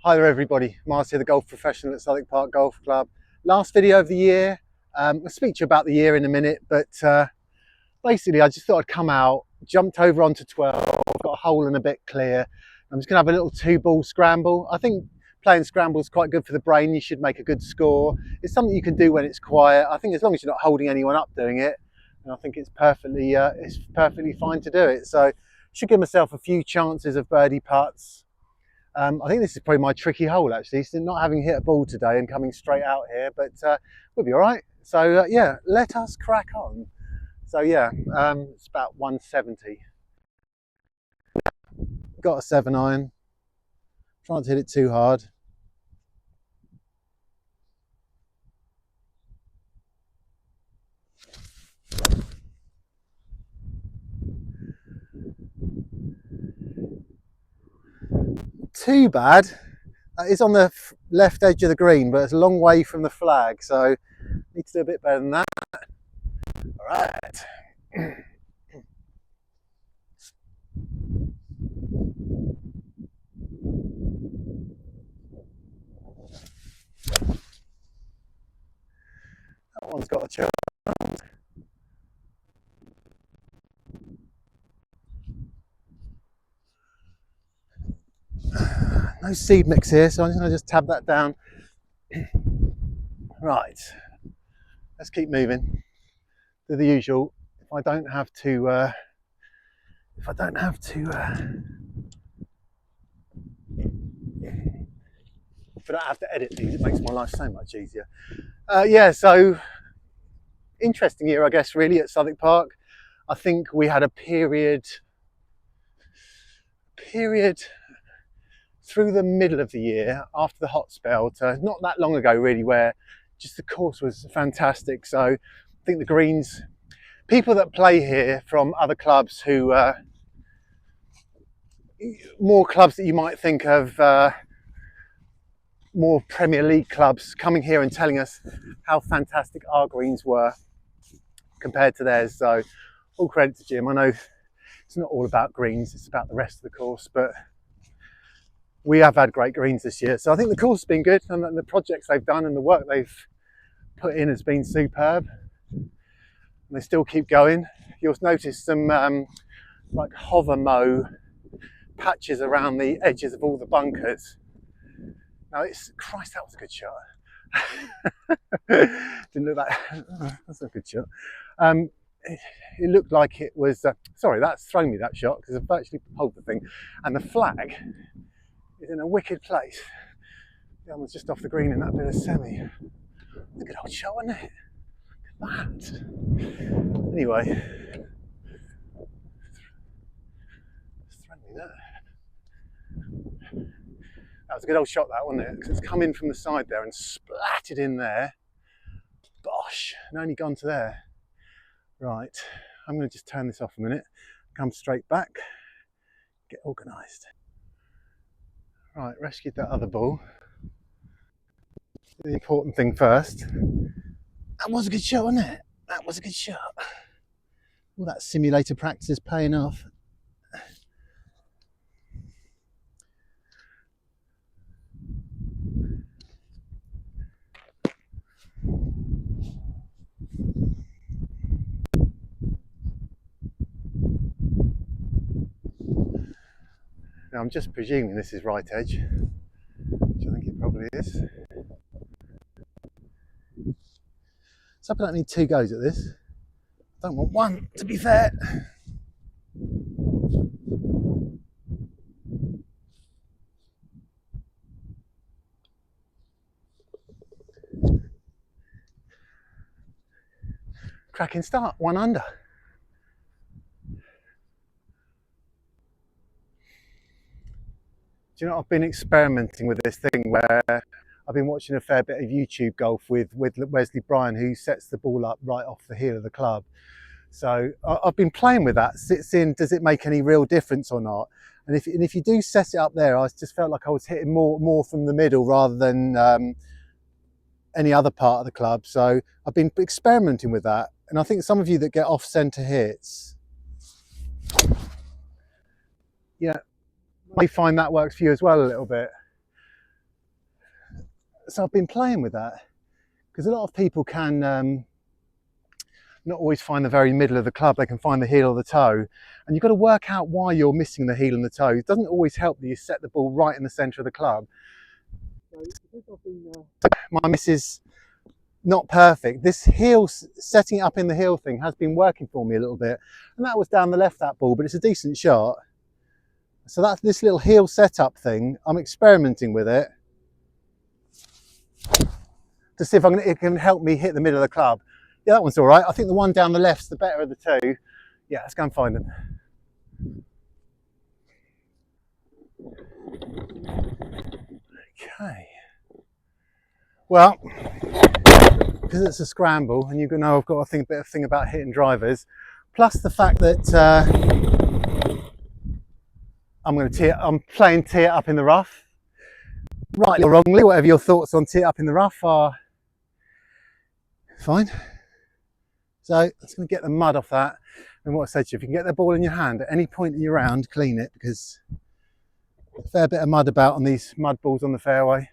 Hi there everybody, Mars here, the golf professional at Southwick Park Golf Club. Last video of the year. I'll speak to you about the year in a minute, but basically I just thought I'd come out, jumped over onto 12, got a hole and a bit clear. I'm just going to have a little 2-ball scramble. I think playing scramble is quite good for the brain. You should make a good score. It's something you can do when it's quiet. I think as long as you're not holding anyone up doing it, and I think it's perfectly fine to do it. So should give myself a few chances of birdie putts. I think this is probably my tricky hole actually, so not having hit a ball today and coming straight out here, but we'll be all right. So yeah, let us crack on. So yeah, it's about 170. Got a 7-iron. Trying to hit it too hard. Too bad. It's on the left edge of the green, but it's a long way from the flag, so need to do a bit better than that. All right. That one's got a chance. No seed mix here, so I'm just going to tab that down. Right, let's keep moving. Do the usual. If I don't have to edit these, it makes my life so much easier. Yeah, so interesting year, I guess, really at Southwick Park. I think we had a period through the middle of the year after the hot spell to not that long ago really, where just the course was fantastic. So I think the greens, people that play here from other clubs who more clubs that you might think of, more Premier League clubs, coming here and telling us how fantastic our greens were compared to theirs. So all credit to Jim. I know it's not all about greens, it's about the rest of the course, but we have had great greens this year. So I think the course has been good, and the projects they've done and the work they've put in has been superb. And they still keep going. You'll notice some like hover mow patches around the edges of all the bunkers. Now Christ, that was a good shot. Didn't look that, that's a good shot. It looked like it was, sorry, that's thrown me that shot because I've actually pulled the thing. And the flag is in a wicked place. The other one's just off the green in that bit of semi. A good old shot, wasn't it? Look at that. Anyway, it's thrown me that. That was a good old shot, that, wasn't it? Because it's come in from the side there and splatted in there. Bosh, and only gone to there. Right, I'm going to just turn this off a minute, come straight back, get organised. Right, rescued that other ball. The important thing first. That was a good shot, wasn't it? That was a good shot. All that simulator practice is paying off. Now I'm just presuming this is right edge, which I think it probably is. So I don't need 2 goes at this. I don't want 1, to be fair. Cracking start, 1 under. Do you know, I've been experimenting with this thing where I've been watching a fair bit of YouTube golf with Wesley Bryan, who sets the ball up right off the heel of the club. So I've been playing with that, seeing does it make any real difference or not. And if you do set it up there, I just felt like I was hitting more from the middle rather than any other part of the club. So I've been experimenting with that. And I think some of you that get off centre hits, you know, may find that works for you as well a little bit. So I've been playing with that because a lot of people can not always find the very middle of the club. They can find the heel or the toe, and you've got to work out why you're missing the heel and the toe. It doesn't always help that you set the ball right in the centre of the club. My miss is not perfect. This heel, setting it up in the heel thing, has been working for me a little bit, and that was down the left, that ball, but it's a decent shot. So that's this little heel setup thing. I'm experimenting with it to see if it can help me hit the middle of the club. Yeah, that one's all right. I think the one down the left's the better of the two. Yeah, let's go and find them. Okay. Well, because it's a scramble, and you know I've got to think a bit of thing about hitting drivers, plus the fact that I'm playing tee it up in the rough. Rightly or wrongly, whatever your thoughts on tee it up in the rough are, fine. So I'm just going to get the mud off that. And what I said to you, if you can get the ball in your hand at any point in your round, clean it, because there's a fair bit of mud about on these mud balls on the fairway.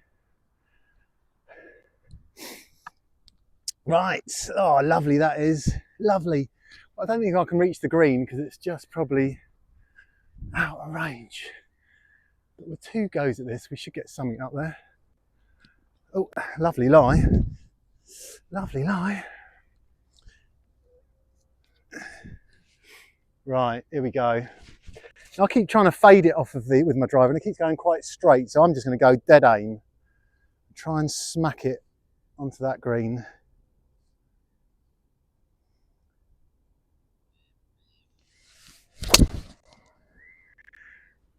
Right, oh lovely that is, lovely. I don't think I can reach the green because it's just probably out of range. But with 2 goes at this, we should get something up there. Oh, lovely lie. Lovely lie. Right, here we go. I keep trying to fade it off of with my driver, and it keeps going quite straight, so I'm just going to go dead aim. Try and smack it onto that green.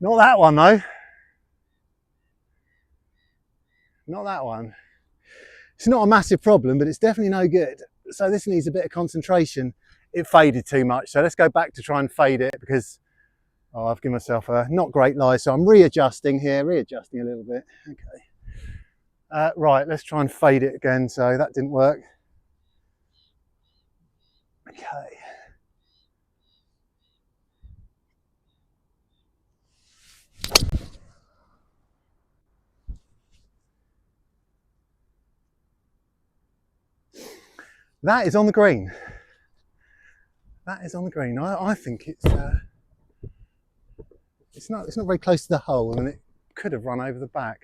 Not that one though. Not that one. It's not a massive problem, but it's definitely no good. So this needs a bit of concentration. It faded too much. So let's go back to try and fade it because I've given myself a not great lie. So I'm readjusting here, readjusting a little bit. Okay. Right, let's try and fade it again. So that didn't work. Okay. That is on the green. That is on the green. I think it's not very close to the hole, and it could have run over the back.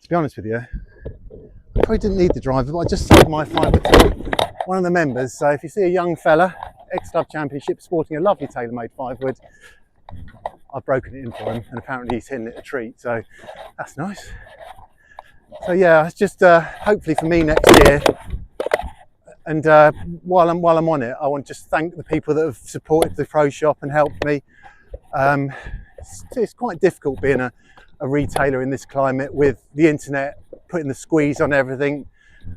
To be honest with you, I probably didn't need the driver, but I just sold my 5 to one of the members. So if you see a young fella, ex-club championship, sporting a lovely tailor-made 5-wood, I've broken it in for him, and apparently he's hitting it a treat. So that's nice. So yeah, it's just hopefully for me next year. And while I'm on it, I want to just thank the people that have supported the pro shop and helped me. It's quite difficult being a retailer in this climate with the internet putting the squeeze on everything.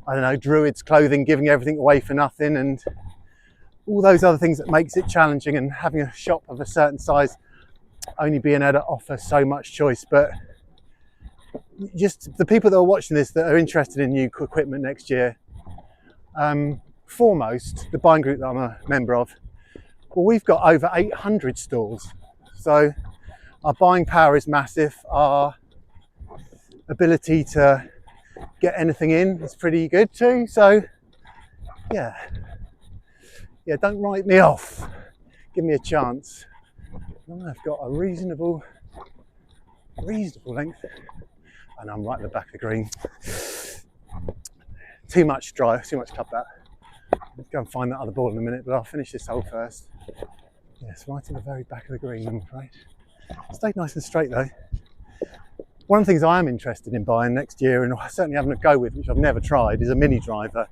I don't know, Druids clothing giving everything away for nothing, and all those other things that makes it challenging, and having a shop of a certain size only being able to offer so much choice. But just the people that are watching this that are interested in new equipment next year, foremost the buying group that I'm a member of, well, we've got over 800 stores, so our buying power is massive. Our ability to get anything in is pretty good too. So yeah, don't write me off, give me a chance. I've got a reasonable length, and I'm right at the back of the green. Too much drive, too much club that. Let's go and find that other ball in a minute, but I'll finish this hole first. Yes, right at the very back of the green, I'm afraid. Stayed nice and straight though. One of the things I am interested in buying next year, and certainly having a go with, which I've never tried, is a mini driver.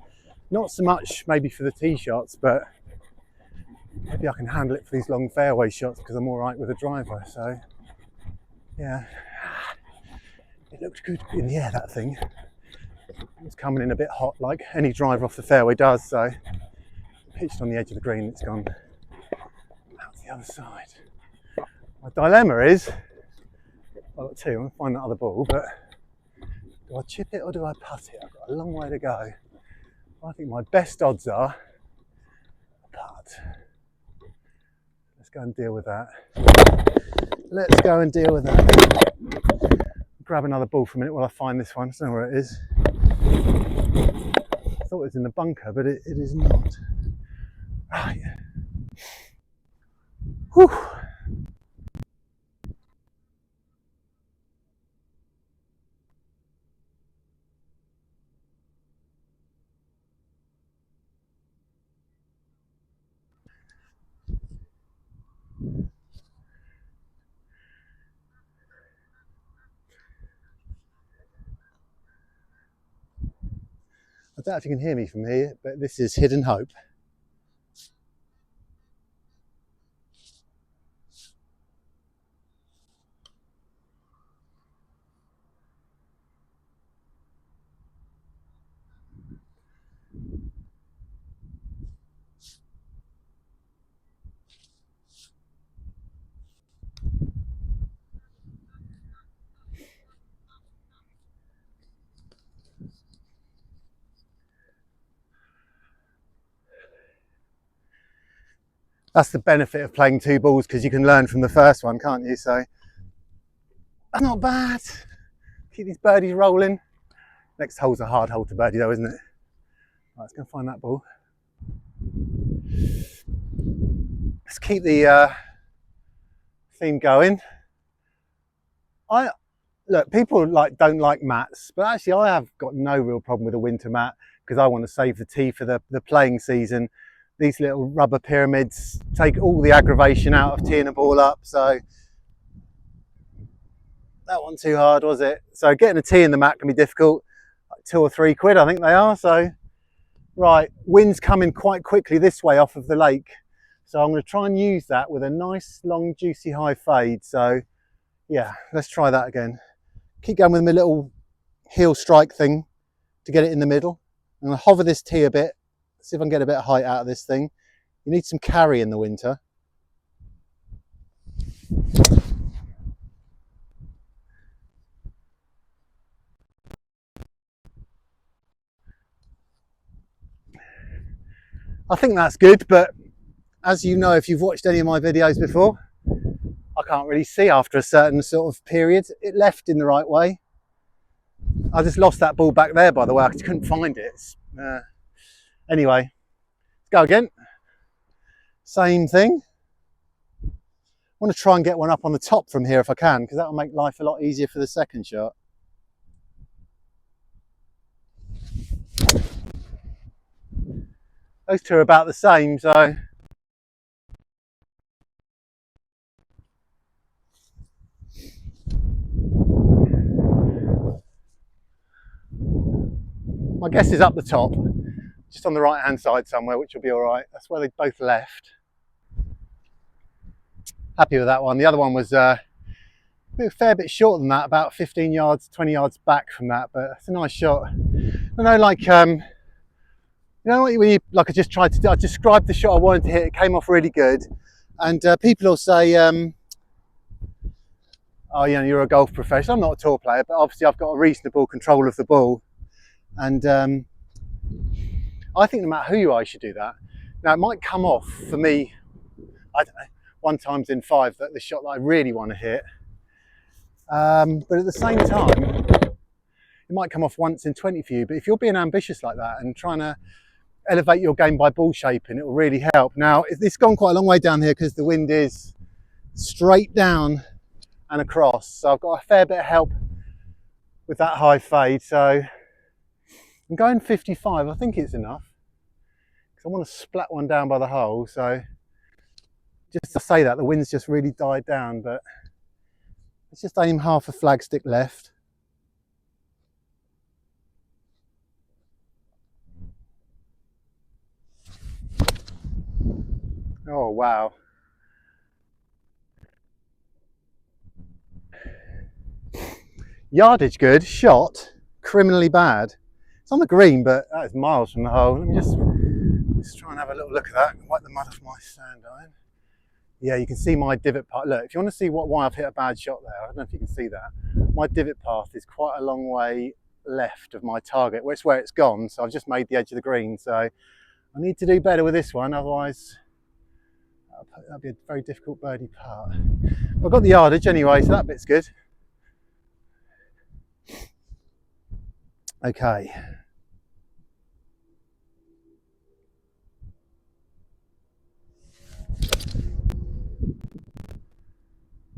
Not so much maybe for the tee shots, but maybe I can handle it for these long fairway shots because I'm all right with a driver. So yeah, it looks good in the air, that thing. It's coming in a bit hot, like any driver off the fairway does. So pitched on the edge of the green, it's gone out the other side. My dilemma is, I've got 2, I'm going to find that other ball, but do I chip it or do I putt it? I've got a long way to go. I think my best odds are a putt. Let's go and deal with that. Let's go and deal with that. Grab another ball for a minute while I find this one. I don't know where it is. I thought it was in the bunker, but it is not. Right. Whew. I don't know if you can hear me from here, but this is Hidden Hope. That's the benefit of playing two balls, because you can learn from the first one, can't you? So that's not bad. Keep these birdies rolling. Next hole's a hard hole to birdie though, isn't it? Right, let's go find that ball. Let's keep the theme going. Look, people don't like mats, but actually I have got no real problem with a winter mat, because I want to save the tee for the playing season. These little rubber pyramids take all the aggravation out of teeing a ball up. So that wasn't too hard, was it? So getting a tee in the mat can be difficult. Like £2 or £3, I think they are. So right, wind's coming quite quickly this way off of the lake. So I'm going to try and use that with a nice long juicy high fade. So yeah, let's try that again. Keep going with my little heel strike thing to get it in the middle. I'm going to hover this tee a bit, see if I can get a bit of height out of this thing. You need some carry in the winter. I think that's good, but as you know, if you've watched any of my videos before, I can't really see after a certain sort of period. It left in the right way. I just lost that ball back there, by the way. I just couldn't find it. Anyway, let's go again. Same thing. I want to try and get one up on the top from here if I can, because that will make life a lot easier for the second shot. Those two are about the same, so my guess is up the top, just on the right hand side somewhere, which will be all right. That's where they both left. Happy with that one. The other one was a fair bit shorter than that, about 15 yards, 20 yards back from that, but it's a nice shot. I know, like, you know, when you, like I just tried to do, I described the shot I wanted to hit, it came off really good. And people will say, oh, you know, you're a golf professional. I'm not a tour player, but obviously I've got a reasonable control of the ball. And I think no matter who you are, you should do that. Now, it might come off for me, I don't know, 1 times in 5, that the shot that I really want to hit. But at the same time, it might come off once in 20 for you. But if you're being ambitious like that and trying to elevate your game by ball shaping, it will really help. Now, it's gone quite a long way down here because the wind is straight down and across. So I've got a fair bit of help with that high fade. So I'm going 55. I think it's enough, because I want to splat one down by the hole. So just to say that, the wind's just really died down, but let's just aim half a flagstick left. Oh, wow. Yardage good, shot criminally bad. It's on the green, but that is miles from the hole. Let me just try and have a little look at that and wipe the mud off my sand iron. Yeah, you can see my divot path. Look, if you want to see why I've hit a bad shot there, I don't know if you can see that. My divot path is quite a long way left of my target, which is where it's gone. So I've just made the edge of the green. So I need to do better with this one, otherwise that'll be a very difficult birdie part. I've got the yardage anyway, so that bit's good. Okay.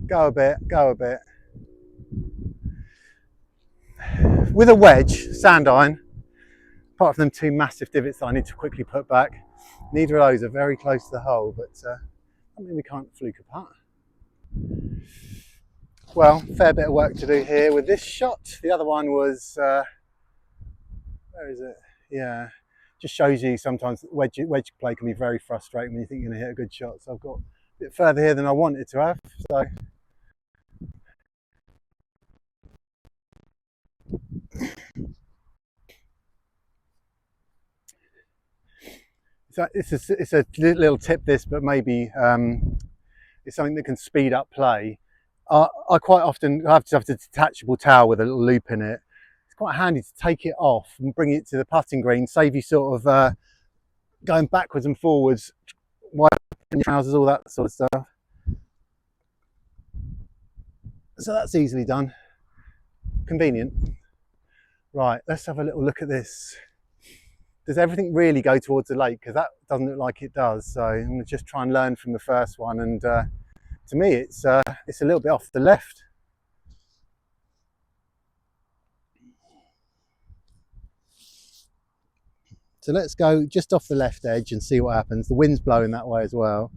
Go a bit, go a bit. With a wedge, sand iron, apart from them two massive divots that I need to quickly put back, neither of those are very close to the hole, but I mean we can't fluke apart. Well, fair bit of work to do here with this shot. The other one was, where is it? Yeah, just shows you sometimes wedge play can be very frustrating when you think you're going to hit a good shot. So I've got a bit further here than I wanted to have. So it's a little tip this, but maybe it's something that can speed up play. I quite often have a detachable towel with a little loop in it. It's quite handy to take it off and bring it to the putting green, save you sort of going backwards and forwards, wiping your trousers, all that sort of stuff. So that's easily done. Convenient. Right, let's have a little look at this. Does everything really go towards the lake? Because that doesn't look like it does. So I'm going to just try and learn from the first one. And to me, it's a little bit off the left. So let's go just off the left edge and see what happens. The wind's blowing that way as well.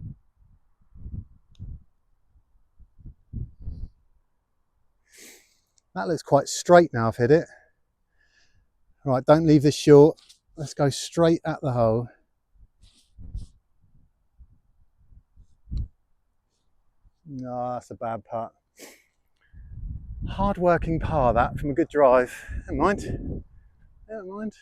That looks quite straight now I've hit it. Right, don't leave this short. Let's go straight at the hole. No, that's a bad putt. Hard working par that from a good drive. Never mind. Never mind.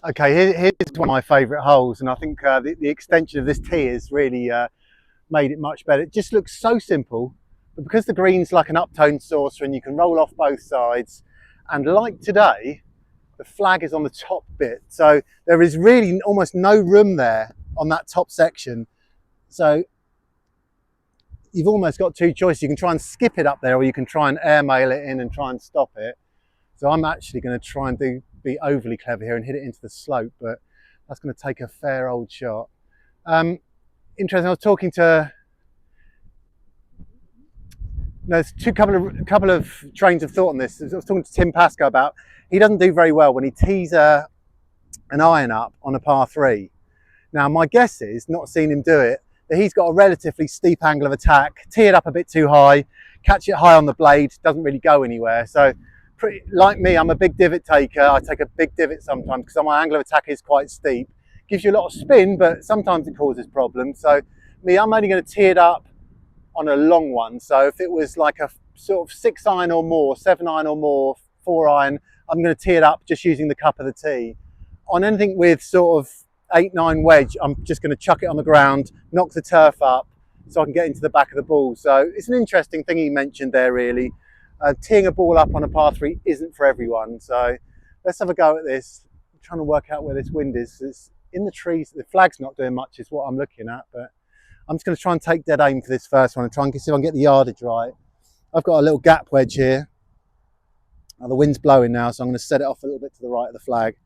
Okay, here's one of my favourite holes, and I think the extension of this tee has really made it much better. It just looks so simple, but because the green's like an uptone saucer and you can roll off both sides, and like today, the flag is on the top bit, so there is really almost no room there on that top section. So you've almost got two choices. You can try and skip it up there, or you can try and airmail it in and try and stop it. So I'm actually going to try and be overly clever here and hit it into the slope, but that's going to take a fair old shot. Interesting, I was talking to, there's couple of trains of thought on this. I was talking to Tim Pascoe about, he doesn't do very well when he tees an iron up on a par 3. Now my guess is, not seeing him do it, that he's got a relatively steep angle of attack, tee it up a bit too high, catch it high on the blade, doesn't really go anywhere. So like me, I'm a big divot taker. I take a big divot sometimes because my angle of attack is quite steep. Gives you a lot of spin, but sometimes it causes problems. So me, I'm only going to tee it up on a long one. So if it was like a sort of 6 iron or more, 7 iron or more, 4 iron, I'm going to tee it up just using the cup of the tee. On anything with sort of 8-9 wedge, I'm just going to chuck it on the ground, knock the turf up so I can get into the back of the ball. So it's an interesting thing he mentioned there, really. Teeing a ball up on a par 3 isn't for everyone. So let's have a go at this. I'm trying to work out where this wind is. It's in the trees. The flag's not doing much is what I'm looking at, but I'm just going to try and take dead aim for this first one and try and see if I can get the yardage right. I've got a little gap wedge here. Now the wind's blowing now, so I'm going to set it off a little bit to the right of the flag.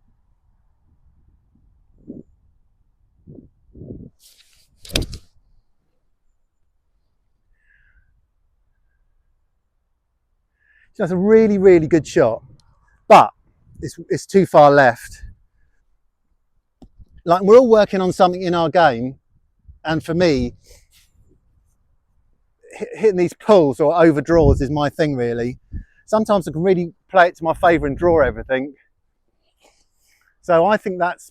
So that's a really, really good shot, but it's too far left. Like, we're all working on something in our game, and for me, hitting these pulls or overdraws is my thing, really. Sometimes I can really play it to my favour and draw everything. So I think that's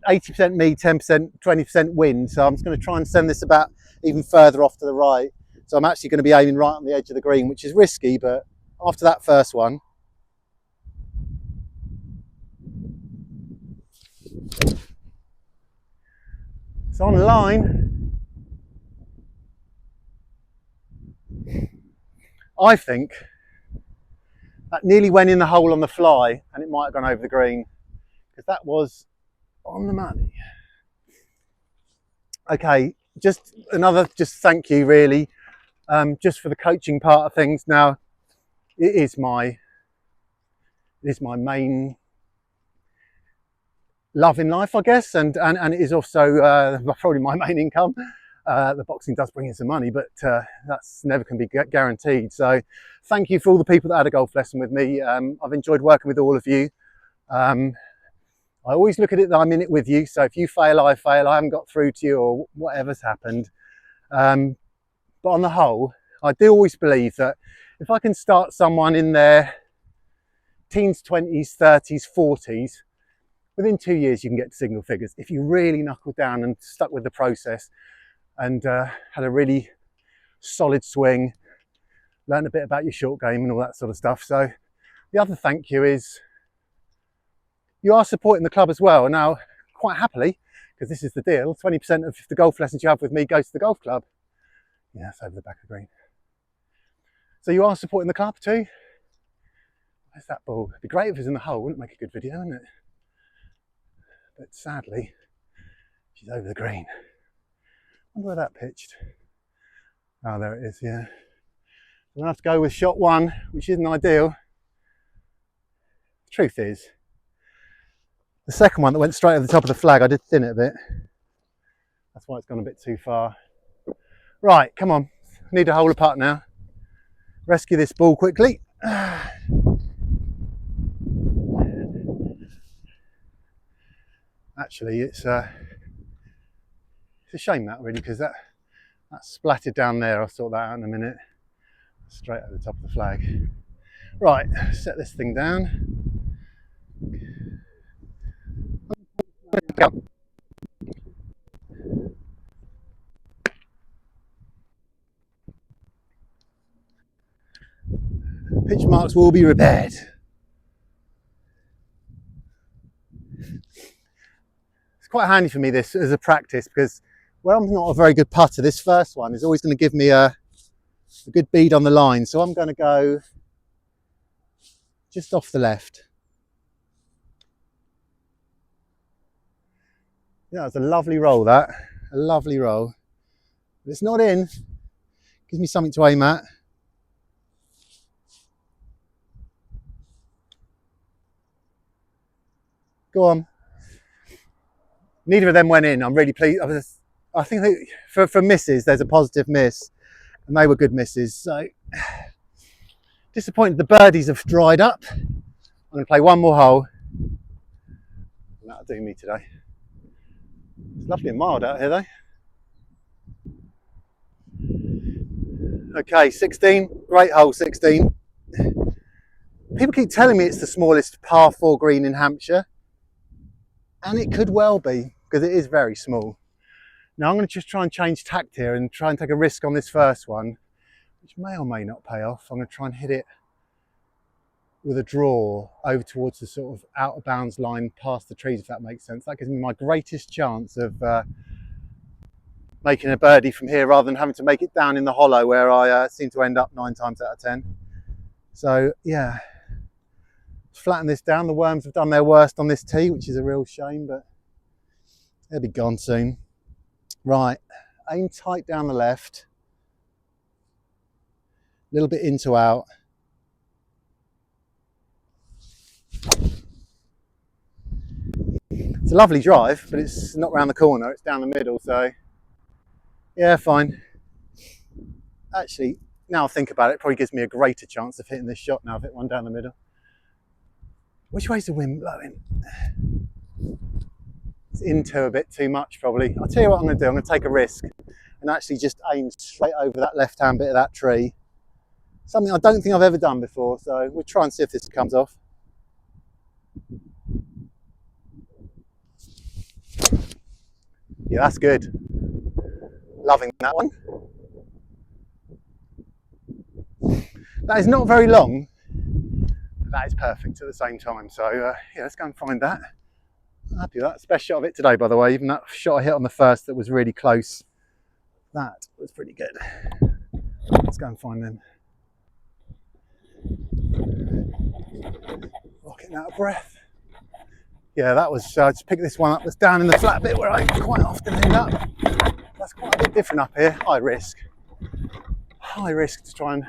80% me, 10%, 20% wind. So I'm just going to try and send this about even further off to the right. So I'm actually going to be aiming right on the edge of the green, which is risky, but after that first one, it's on line. I think that nearly went in the hole on the fly, and it might have gone over the green, because that was on the money. Okay, just thank you, really, just for the coaching part of things. Now, it is my main love in life, I guess, and it is also probably my main income. The boxing does bring in some money, but that's never can be guaranteed. So thank you for all the people that had a golf lesson with me. I've enjoyed working with all of you. I always look at it that I'm in it with you. So if you fail, I haven't got through to you or whatever's happened. But on the whole, I do always believe that if I can start someone in their teens, 20s, 30s, 40s, within 2 years you can get to single figures. If you really knuckle down and stuck with the process and had a really solid swing, learn a bit about your short game and all that sort of stuff. So the other thank you is you are supporting the club as well. Now, quite happily, because this is the deal, 20% of the golf lessons you have with me goes to the golf club. Yeah, that's over the back of the green. So you are supporting the club too. Where's that ball? It'd be great if it was in the hole, wouldn't make a good video, wouldn't it? But sadly, she's over the green. I wonder where that pitched. Oh, there it is, yeah. I'm gonna have to go with shot one, which isn't ideal. The truth is, the second one that went straight over the top of the flag, I did thin it a bit. That's why it's gone a bit too far. Right, come on. Need to hold a putt now. Rescue this ball quickly. Actually, it's a shame that really, because that splattered down there. I'll sort that out in a minute. Straight over the top of the flag. Right, set this thing down. Go. Pitch marks will be repaired. It's quite handy for me this as a practice, because where I'm not a very good putter, this first one is always going to give me a good bead on the line. So I'm going to go just off the left. Yeah, it's a lovely roll, that. A lovely roll. If it's not in, gives me something to aim at. Go on. Neither of them went in. I'm really pleased. I think that for misses, there's a positive miss, and they were good misses. So disappointed the birdies have dried up. I'm going to play one more hole, and that'll do me today. It's lovely and mild out here though. Okay, 16, great hole 16. People keep telling me it's the smallest par 4 green in Hampshire, and it could well be, because it is very small. Now I'm going to just try and change tact here and try and take a risk on this first one, which may or may not pay off. I'm going to try and hit it with a draw over towards the sort of out of bounds line past the trees, if that makes sense. That gives me my greatest chance of making a birdie from here, rather than having to make it down in the hollow where I seem to end up 9 times out of 10. So yeah, flatten this down. The worms have done their worst on this tee, which is a real shame, but they'll be gone soon. Right, aim tight down the left, a little bit into out. It's a lovely drive, but it's not round the corner, it's down the middle, so yeah, fine. Actually, now I think about it, it probably gives me a greater chance of hitting this shot now. I've hit one down the middle. Which way's the wind blowing? It's into a bit too much probably. I'll tell you what I'm going to do. I'm going to take a risk and actually just aim straight over that left-hand bit of that tree. Something I don't think I've ever done before, so we'll try and see if this comes off. Yeah, that's good. Loving that one. That is not very long, but that is perfect at the same time. So yeah, let's go and find that. I'm happy with that. It's the best shot of it today, by the way. Even that shot I hit on the first that was really close, that was pretty good. Let's go and find them. Oh, getting out of breath. Yeah, that was, just pick this one up that's down in the flat bit where I quite often end up. That's quite a bit different up here. High risk to try and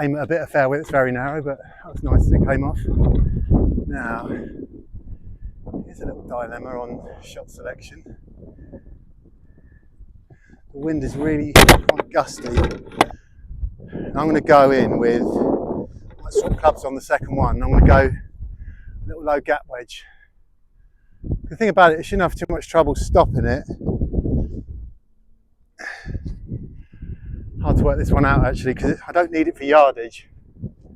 aim at a bit of fairway that's very narrow, but that was nice that it came off. Now, here's a little dilemma on shot selection. The wind is really quite gusty. And I'm going to go in with my swap clubs on the second one. I'm going to go a little low gap wedge. The thing about it, you shouldn't have too much trouble stopping it. Hard to work this one out actually, because I don't need it for yardage.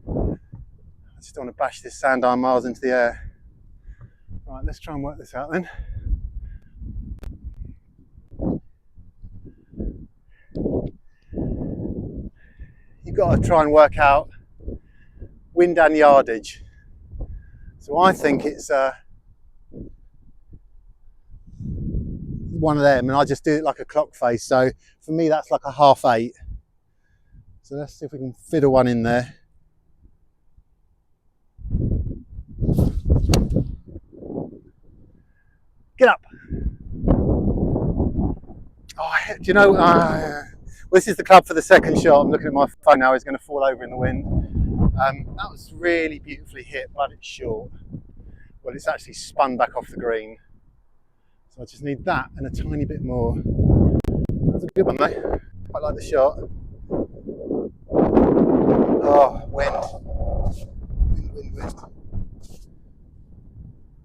I just don't want to bash this sand iron miles into the air. Right, let's try and work this out then. You've got to try and work out wind and yardage. So I think it's one of them, and I just do it like a clock face. So for me, that's like a 8:30. So let's see if we can fiddle one in there. Get up. Oh, do you know, well, this is the club for the second shot. I'm looking at my phone now, it's going to fall over in the wind. That was really beautifully hit, but it's short. Well, it's actually spun back off the green. So I just need that and a tiny bit more. That's a good one, mate. Quite like the shot. Oh, wind.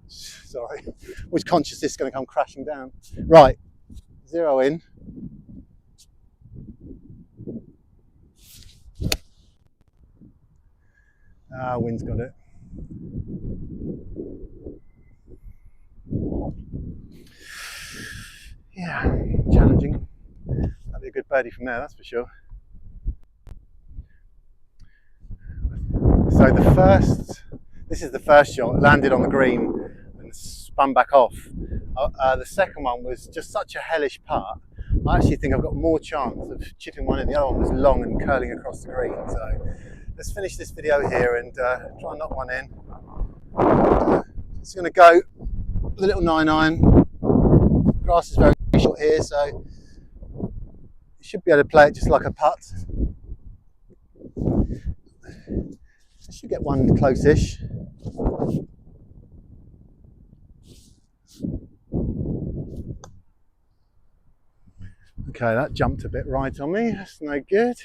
Sorry. I was conscious this is going to come crashing down. Right, 0 in. Ah, wind's got it. Yeah, challenging. That'd be a good birdie from there, that's for sure. So this is the first shot. It landed on the green and spun back off. The second one was just such a hellish putt. I actually think I've got more chance of chipping one in. The other one was long and curling across the green. So let's finish this video here and try and knock one in. It's going to go with a little 9-iron. Grass is very short here, so you should be able to play it just like a putt. I should get one close-ish. Okay, that jumped a bit right on me. That's no good.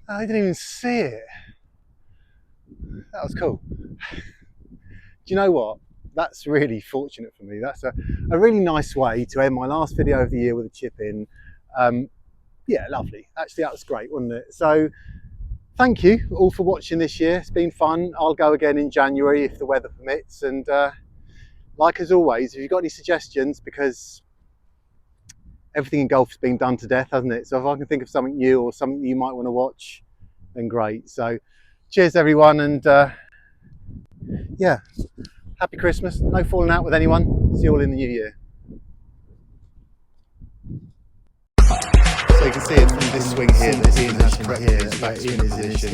I didn't even see it. That was cool. Do you know what? That's really fortunate for me. That's a really nice way to end my last video of the year with a chip in. Yeah, lovely. Actually, that was great, wasn't it? So thank you all for watching this year. It's been fun. I'll go again in January if the weather permits. And like as always, if you've got any suggestions, because everything in golf has been done to death, hasn't it? So if I can think of something new or something you might want to watch, then great. So cheers everyone, and yeah, happy Christmas. No falling out with anyone. See you all in the new year. So you can see it from this swing here, this is here, back swing position.